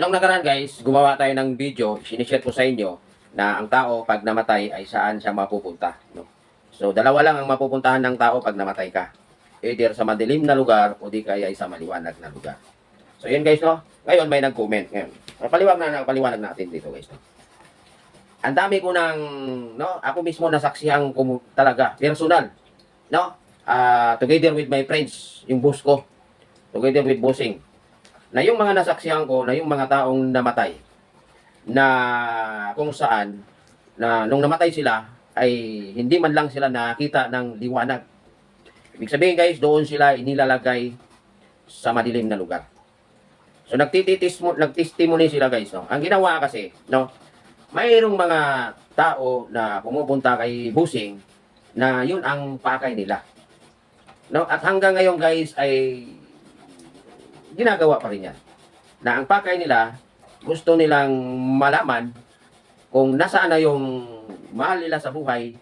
Nung nakaraan guys, gumawa tayo ng video, sinishare ko sa inyo na ang tao pag namatay ay saan siya mapupunta. No? So, dalawa lang ang mapupuntahan ng tao pag namatay ka. Either sa madilim na lugar o di kaya ay sa maliwanag na lugar. So, yun guys, no? Ngayon may nag-comment. Ngayon, paliwanag natin dito guys. No? Ang dami ko ng, no? Ako mismo nasaksihan ko talaga, personal. No? Together with my friends, yung boss ko. Together with bossing na yung mga nasaksihan ko na yung mga taong namatay na kung saan na nung namatay sila ay hindi man lang sila nakita ng liwanag. Ibig sabihin guys, doon sila inilalagay sa madilim na lugar. So nagtestimony sila guys, no. Ang ginawa kasi, no, mayroong mga tao na pumupunta kay Busing na yun ang pakay nila. No, at hanggang ngayon guys ay ginagawa pa rin yan. Na ang pakay nila, gusto nilang malaman kung nasaan na yung mahal nila sa buhay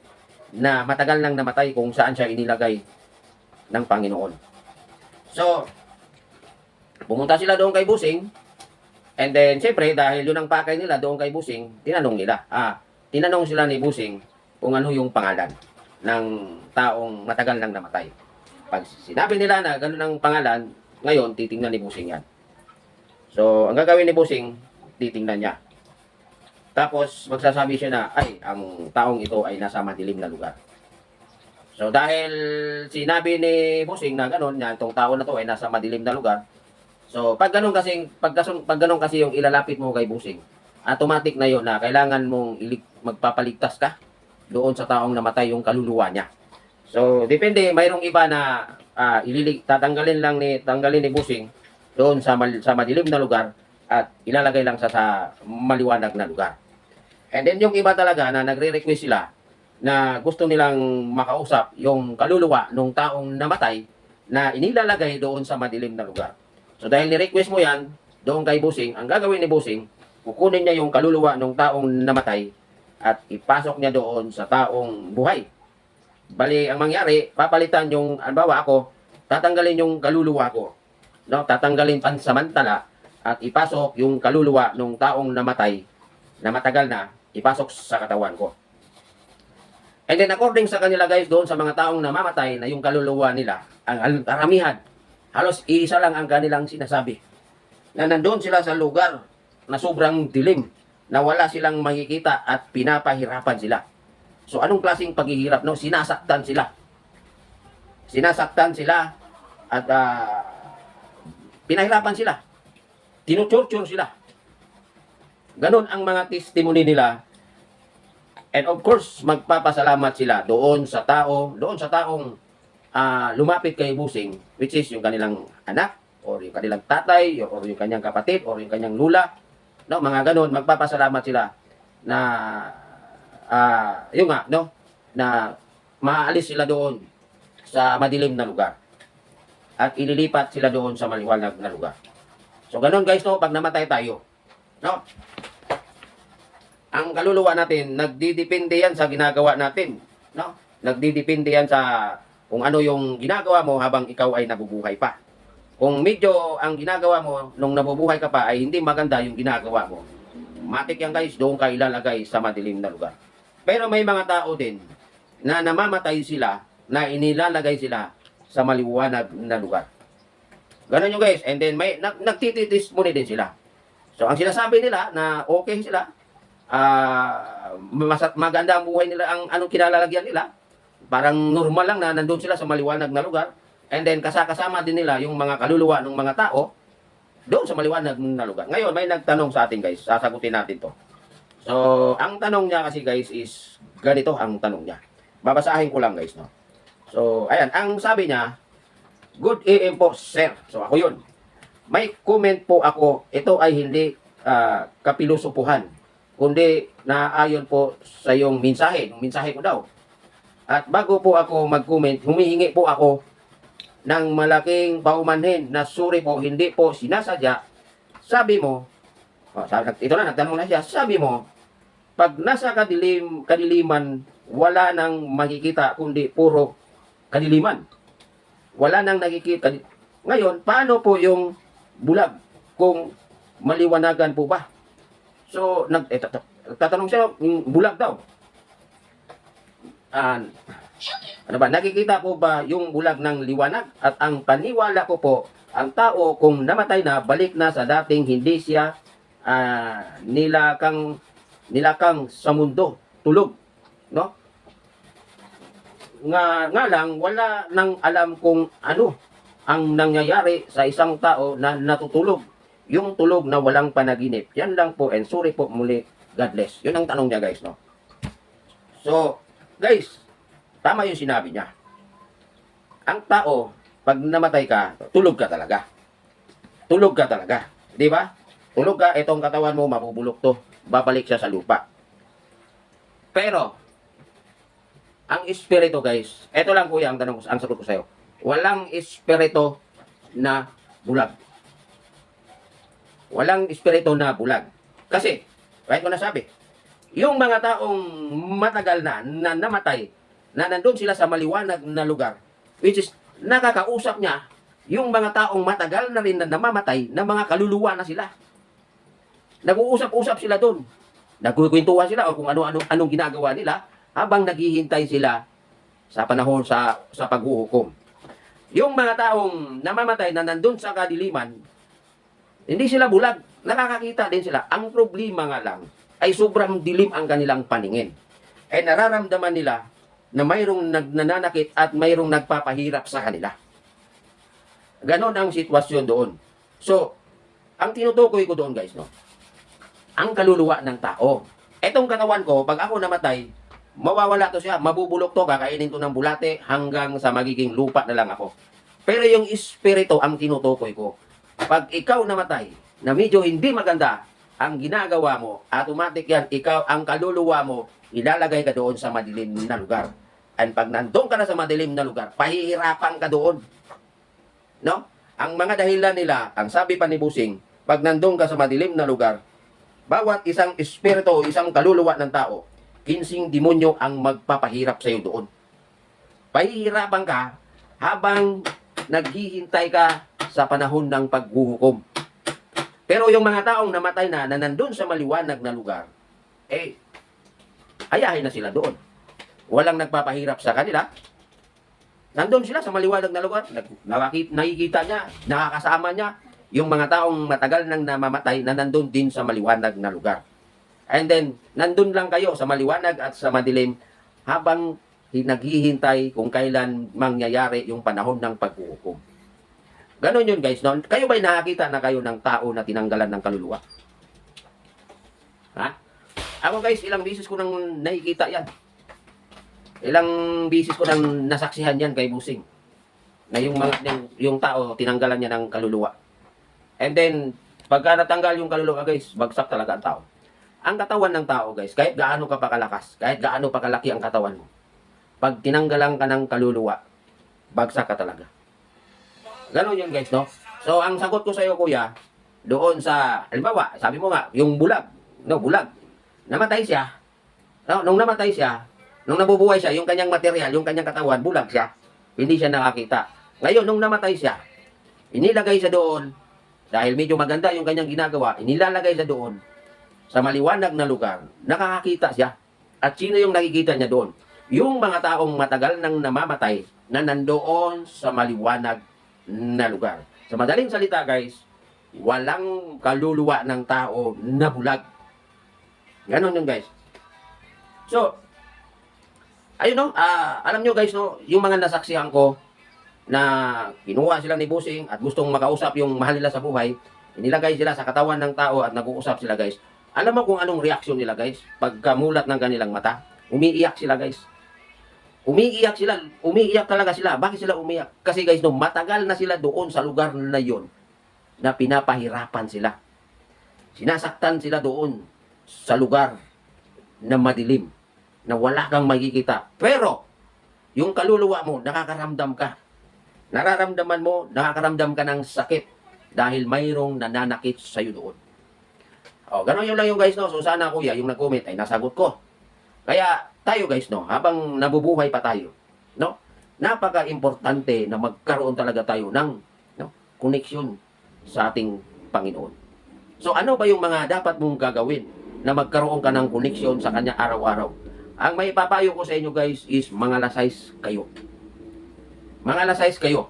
na matagal nang namatay kung saan siya inilagay ng Panginoon. So, pumunta sila doon kay Busing, and then, siyempre, dahil yun ang pakay nila doon kay Busing, tinanong sila ni Busing kung ano yung pangalan ng taong matagal nang namatay. Pag sinabi nila na ganun ang pangalan, ngayon, titingnan ni Busing yan. So, ang gagawin ni Busing, titingnan niya. Tapos, magsasabi siya na, ay, ang taong ito ay nasa madilim na lugar. So, dahil sinabi ni Busing na gano'n, na itong tao na to ay nasa madilim na lugar. So, pag gano'n kasi yung ilalapit mo kay Busing, automatic na yun na kailangan mong magpapaligtas ka doon sa taong namatay yung kaluluwa niya. So, depende, mayroong iba na tanggalin ni Busing doon sa madilim na lugar at ilalagay lang sa maliwanag na lugar. And then yung iba talaga na nagre-request sila na gusto nilang makausap yung kaluluwa ng taong namatay na inilalagay doon sa madilim na lugar. So dahil ni-request mo yan doon kay Busing, ang gagawin ni Busing, kukunin niya yung kaluluwa ng taong namatay at ipasok niya doon sa taong buhay. Bali, ang mangyari, papalitan yung, anbawa ako, tatanggalin yung kaluluwa ko. No? Tatanggalin pansamantala at ipasok yung kaluluwa ng taong namatay na matagal na, ipasok sa katawan ko. And then according sa kanila guys, doon sa mga taong namamatay na yung kaluluwa nila, ang karamihan, halos isa lang ang kanilang sinasabi. Na nandoon sila sa lugar na sobrang dilim, na wala silang makikita at pinapahirapan sila. So anong klaseng paghihirap? No? Sinasaktan sila. Sinasaktan sila at pinahirapan sila. Tinutorture sila. Ganon ang mga testimony nila. And of course, magpapasalamat sila doon sa taong lumapit kay Busing, which is yung kanilang anak, or yung kanilang tatay, or yung kanyang kapatid, or yung kanyang lula. No, mga ganon, magpapasalamat sila na yung nga, no, na maalis sila doon sa madilim na lugar at ililipat sila doon sa maliwanag na lugar. So ganun guys, no, pag namatay tayo, no, ang kaluluwa natin nagdidepende yan sa ginagawa natin, no, nagdidepende yan sa kung ano yung ginagawa mo habang ikaw ay nabubuhay pa. Kung medyo ang ginagawa mo nung nabubuhay ka pa ay hindi maganda yung ginagawa mo, matik yan guys, doon ka ilalagay sa madilim na lugar. Pero may mga tao din na namamatay sila, na inilalagay sila sa maliwanag na lugar. Ganun yung guys. And then may nagtititismony din sila. So ang sinasabi nila na okay sila, maganda ang buhay nila, ang anong kinalalagyan nila, parang normal lang na nandun sila sa maliwanag na lugar. And then kasama din nila yung mga kaluluwa ng mga tao doon sa maliwanag na lugar. Ngayon may nagtanong sa atin guys, sasagutin natin to. So, ang tanong niya kasi guys is, ganito ang tanong niya. Babasahin ko lang guys, no? So, ayan, ang sabi niya, good AM po, sir. So, ako yun. May comment po ako, ito ay hindi kapilusupuhan, kundi naayon po sa iyong mensahe, yung mensahe ko daw. At bago po ako mag-comment, humihingi po ako ng malaking paumanhin na sorry po, hindi po sinasadya. Sabi mo, ito na, nagtanong na siya. Sabi mo, pag nasa kadiliman, wala nang makikita kundi puro kadiliman. Wala nang nakikita. Ngayon, paano po yung bulag? Kung maliwanagan po ba? So, tatanong siya, bulag daw. Ano ba, nakikita po ba yung bulag ng liwanag? At ang paniwala ko po, ang tao kung namatay na, balik na sa dating hindi siya nilakang sa mundo, tulog, no? Nga lang, wala nang alam kung ano ang nangyayari sa isang tao na natutulog. Yung tulog na walang panaginip. Yan lang po, and sorry po muli, God bless. Yun ang tanong niya, guys, no? So, guys, tama yung sinabi niya. Ang tao, pag namatay ka, tulog ka talaga. Tulog ka talaga. Di ba? Tulog ka, itong katawan mo, mabubulok to. Babalik siya sa lupa. Pero, ang espiritu, guys, eto lang kuya, ang sagot ko sa'yo. Walang espiritu na bulag. Walang espiritu na bulag. Kasi, kahit ko nasabi, yung mga taong matagal na namatay, na nandun sila sa maliwanag na lugar, which is, nakakausap niya, yung mga taong matagal na rin na namamatay, na mga kaluluwa na sila. Nag-uusap-usap sila doon. Nagkukwentuhan sila o kung anong ginagawa nila habang naghihintay sila sa panahon sa paghuhukom. Yung mga taong namamatay na nandun sa kadiliman, hindi sila bulag, nakakakita din sila. Ang problema nga lang ay sobrang dilim ang kanilang paningin. Ay nararamdaman nila na mayroong nananakit at mayroong nagpapahirap sa kanila. Ganon ang sitwasyon doon. So, ang tinutukoy ko doon, guys, no? Ang kaluluwa ng tao. Etong katawan ko, pag ako namatay, mawawala to siya, mabubulok to, kakainin to ng bulate hanggang sa magiging lupa na lang ako. Pero yung espiritu ang tinutukoy ko. Pag ikaw namatay, na medyo hindi maganda ang ginagawa mo, automatic yan, ikaw, ang kaluluwa mo, ilalagay ka doon sa madilim na lugar. And pag nandun ka na sa madilim na lugar, pahihirapan ka doon. No? Ang mga dahilan nila, ang sabi pa ni Busing, pag nandun ka sa madilim na lugar, bawat isang espiritu, isang kaluluwa ng tao, 15 demonyo ang magpapahirap sa iyo doon. Pahihirapan ka habang naghihintay ka sa panahon ng paghuhukom. Pero yung mga taong namatay na nandun sa maliwanag na lugar, ayahin na sila doon. Walang nagpapahirap sa kanila. Nandun sila sa maliwanag na lugar. Nakikita niya, nakakasama niya yung mga taong matagal nang namamatay na nandun din sa maliwanag na lugar. And then, nandun lang kayo sa maliwanag at sa madilim habang naghihintay kung kailan mangyayari yung panahon ng paghuhukom. Ganon yun, guys. No? Kayo ba'y nakakita na kayo ng tao na tinanggalan ng kaluluwa? Ha? Ako, guys, ilang beses ko nang nakikita yan. Ilang beses ko nang nasaksihan yan kay Busing. Na yung tao, tinanggalan niya ng kaluluwa. And then, pagka natanggal yung kaluluwa, guys, bagsak talaga ang tao. Ang katawan ng tao, guys, kahit gaano ka pa kalakas, kahit gaano pa kalaki ang katawan mo, pag tinanggalan ka ng kaluluwa, bagsak ka talaga. Ganon yun, guys, no? So, ang sagot ko sa iyo, kuya, doon sa, halimbawa, sabi mo nga, yung bulag, no, bulag, namatay siya, no, nung namatay siya, nung nabubuhay siya, yung kanyang material, yung kanyang katawan, bulag siya, hindi siya nakakita. Ngayon, nung namatay siya, inilagay siya doon, dahil medyo maganda yung kanyang ginagawa, inilalagay siya doon, sa maliwanag na lugar, nakakakita siya. At sino yung nakikita niya doon? Yung mga taong matagal nang namamatay, na nandoon sa maliwanag na lugar. Sa madaling salita, guys, walang kaluluwa ng tao na bulag. Ganon yun, guys. So, ayun, no, alam nyo, guys, no, yung mga nasaksihan ko na kinuha sila ni Busing at gustong makausap yung mahal nila sa buhay, inilagay sila sa katawan ng tao at nag-uusap sila, guys. Alam mo kung anong reaksyon nila, guys? Pagkamulat ng kanilang mata, umiiyak sila, guys. Umiiyak sila, umiiyak talaga sila. Bakit sila umiiyak? Kasi, guys, no, matagal na sila doon sa lugar na yon na pinapahirapan sila. Sinasaktan sila doon sa lugar na madilim, na wala kang makikita. Pero, yung kaluluwa mo, nakakaramdam ka. Nararamdaman mo, nakakaramdam ka ng sakit dahil mayroong nananakit sa iyo doon. O, gano'n yun lang yung, guys, no? So, sana, kuya, yung nag-comment ay nasagot ko. Kaya, tayo, guys, no, habang nabubuhay pa tayo, no, napaka-importante na magkaroon talaga tayo ng, no, koneksyon sa ating Panginoon. So ano ba yung mga dapat mong gagawin na magkaroon ka ng koneksyon sa kanya araw-araw? Ang may papayo ko sa inyo guys is mga alas 6 kayo. Mga alas 6 kayo.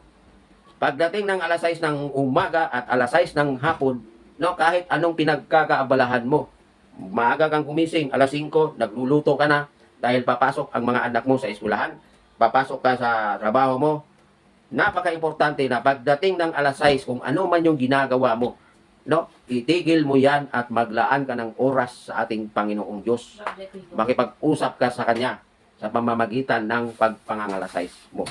Pagdating ng alas 6 ng umaga at alas 6 ng hapon, no, kahit anong pinagkakaabalahan mo, maaga kang kumising, alas 5, nagluluto ka na dahil papasok ang mga anak mo sa eskwelahan, papasok ka sa trabaho mo, napaka-importante na pagdating ng alas 6, kung ano man yung ginagawa mo, no, itigil mo yan at maglaan ka ng oras sa ating Panginoong Diyos. Makipag-usap ka sa Kanya sa pamamagitan ng pagpangangalasay mo.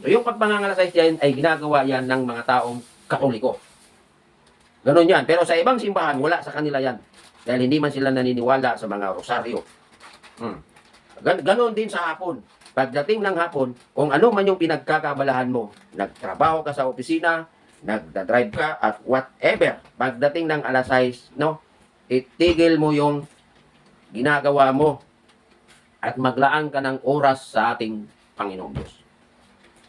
So yung pagpangangalasay yan ay ginagawa yan ng mga taong Katoliko. Ganon yan. Pero sa ibang simbahan, wala sa kanila yan. Dahil hindi man sila naniniwala sa mga rosaryo. Ganon din sa hapon. Pagdating ng hapon, kung ano man yung pinagkakabalahan mo, nagtrabaho ka sa opisina, nagda-drive ka, at whatever, pagdating ng alas 6, no, itigil mo yung ginagawa mo at maglaan ka ng oras sa ating Panginoong Diyos.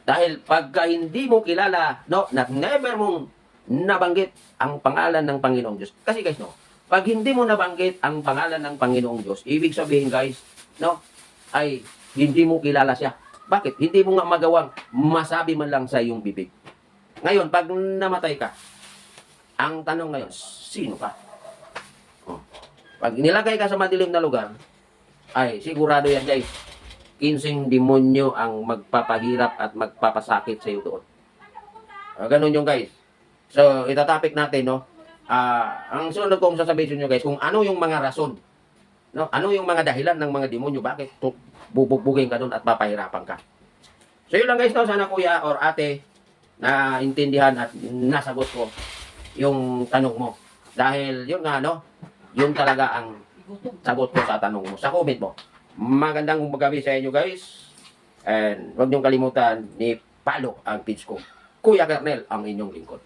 Dahil pagka hindi mo kilala, no, na never mong nabanggit ang pangalan ng Panginoong Diyos. Kasi guys, no, pag hindi mo nabanggit ang pangalan ng Panginoong Diyos, ibig sabihin guys, no, ay hindi mo kilala siya. Bakit? Hindi mo nga magawang masabi man lang sa iyong bibig. Ngayon, pag namatay ka, ang tanong ngayon, sino ka? Oh. Pag nilagay ka sa madilim na lugar, ay sigurado yan guys, 15 demonyo ang magpapahirap at magpapasakit sa iyo doon. Ganun yung guys. So, itatopic natin, no? Ang sunod kong sasabihin sa inyo guys, kung ano yung mga rason, no? Ano yung mga dahilan ng mga demonyo, bakit bubugbugin ka doon at papahirapan ka. So, yun lang guys, no? Sana kuya or ate, na intindihan at nasagot ko yung tanong mo. Dahil yun nga, no? Yun talaga ang sagot ko sa tanong mo. Sa comment mo. Magandang gabi sa inyo guys. And huwag niyong kalimutan ni follow ang page ko. Kuya Kernel ang inyong lingkod.